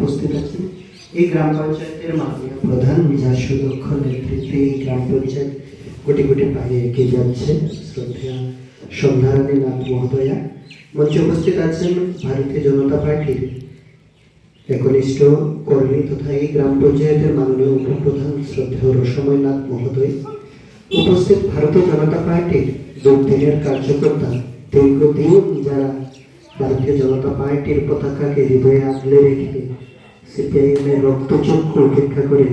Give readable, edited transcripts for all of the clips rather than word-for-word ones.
উপস্থিত আছেন এই গ্রাম পঞ্চায়েতের মাননীয় প্রধান, যার সুদক্ষ নেতৃত্বে এই গ্রাম পঞ্চায়েত কোটি কোটি পায়ে এগিয়ে যাচ্ছে, শ্রদ্ধেয়া সন্ধ্যারানী নাথ মহোদয়া। মঞ্চে উপস্থিত আছেন ভারতীয় জনতা পার্টির একনিষ্ঠ কর্মী তথা এই গ্রাম পঞ্চায়েতের মাননীয় উপপ্রধান শ্রদ্ধেয় রসময় নাথ মহোদয়। উপস্থিত ভারতীয় জনতা পার্টির দুর্দিনের কার্যকর্তা, দীর্ঘদিন যারা ভারতীয় জনতা পার্টির পতাকাকে হৃদয়ে আগলে রেখে সিপিআইএম এর রক্তচক্ষু উপেক্ষা করে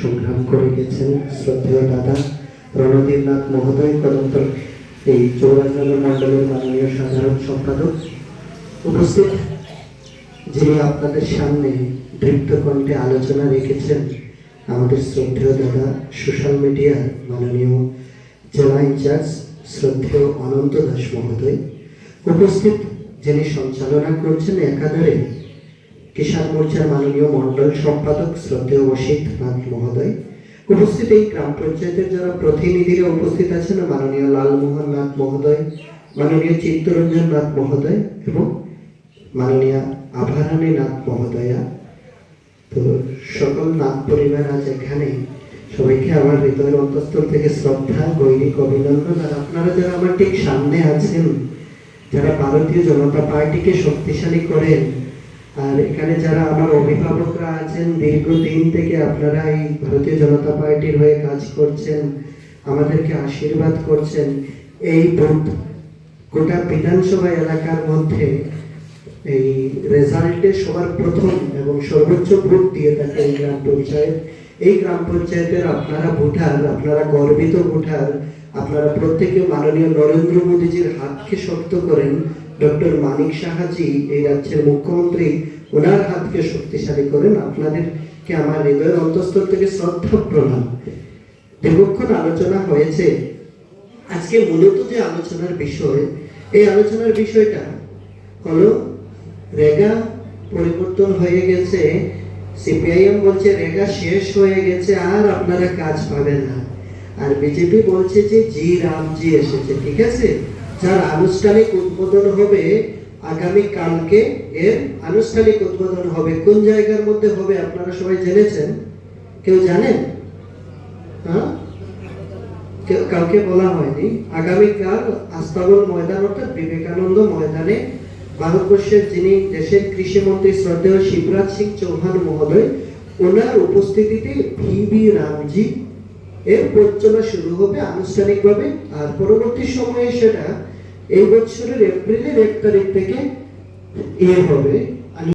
সংগ্রাম করে গেছেন শ্রদ্ধেয় দাদা রণধীর নাথ মহোদয়, কদমতল এই 54 মণ্ডলের মাননীয় সাধারণ সম্পাদক। উপস্থিত যিনি আপনাদের সামনে দৃপ্ত কণ্ঠে আলোচনা রেখেছেন আমাদের শ্রদ্ধেয় দাদা সোশ্যাল মিডিয়ার মাননীয় জেলা ইনচার্জ শ্রদ্ধেয় অনন্ত দাস মহোদয়। উপস্থিত যিনি সঞ্চালনা করছেন একাধারে কিষাণ মোর্চার মাননীয় মণ্ডল সম্পাদক শ্রদ্ধেয় অসিত নাথ মহোদয়। উপস্থিত এই গ্রাম পঞ্চায়েতের যারা প্রতিনিধিরা উপস্থিত আছেন মাননীয় লালমোহন নাথ মহোদয়, মাননীয় চিত্তরঞ্জন নাথ মহোদয় এবং মাননীয় আভারানী নাথ মহোদয়া। তো সকল নাথ পরিবার আজ এখানে, সবাইকে আমার হৃদয়ের অন্তঃস্থল থেকে শ্রদ্ধা, গৈরিক অভিনন্দন। আর আপনারা যারা আমার ঠিক সামনে আছেন, যারা ভারতীয় জনতা পার্টিকে শক্তিশালী করেন, আর এখানে যারা আমার অভিভাবকরা আছেন, দীর্ঘদিন থেকে আপনারা এই ভারতীয় জনতা পার্টির হয়ে কাজ করছেন, আমাদেরকে আশীর্বাদ করছেন। এই বুথ গোটা বিধানসভা এলাকার মধ্যে এই রেজাল্টে সবার প্রথম এবং সর্বোচ্চ ভোট দিয়ে থাকে এই গ্রাম পঞ্চায়েত। এই গ্রাম পঞ্চায়েতের আপনারা ভোটার, আপনারা গর্বিত ভোটার। আপনারা প্রত্যেকে মাননীয় নরেন্দ্র মোদীজির হাতকে শক্ত করেন। ডক্টর মানিক সাহাজি এই রাজ্যের মুখ্যমন্ত্রী, ওনার হাতকে শক্তিশালী করেন। আপনাদেরকে আমার হৃদয়ের অন্তঃস্থল থেকে শ্রদ্ধা প্রণাম। দীর্ঘক্ষণ আলোচনা হয়েছে। আজকে মূলত যে আলোচনার বিষয়, এই আলোচনার বিষয়টা হলো রেগা পরিবর্তন হয়ে গেছে। সিপিআইএম বলছে রেগা শেষ হয়ে গেছে, আর আপনারা কাজ পাবেন না। আর বিজেপি বলছে যে জি রামজি এসেছে। ঠিক আছে, যার আনুষ্ঠানিক উদ্বোধন হবে আগামী কালকে, এর আনুষ্ঠানিক উদ্বোধন হবে। কোন জায়গার মধ্যে হবে আপনারা সবাই জেনেছেন? কেউ জানেন? হ্যাঁ, কাউকে বলা হয়নি। আগামীকাল আস্তাবল ময়দান অর্থাৎ বিবেকানন্দ ময়দানে ভারতবর্ষের যিনি দেশের কৃষিমন্ত্রী শ্রদ্ধেয় শিবরাজ সিং চৌহান মহোদয়, ওনার উপস্থিতিতে ভিবি রামজি এর প্রচারণা শুরু হবে আনুষ্ঠানিকভাবে। আর পরবর্তী সময়ে সেটা এই বছরের এপ্রিলের 1 তারিখ থেকে হবে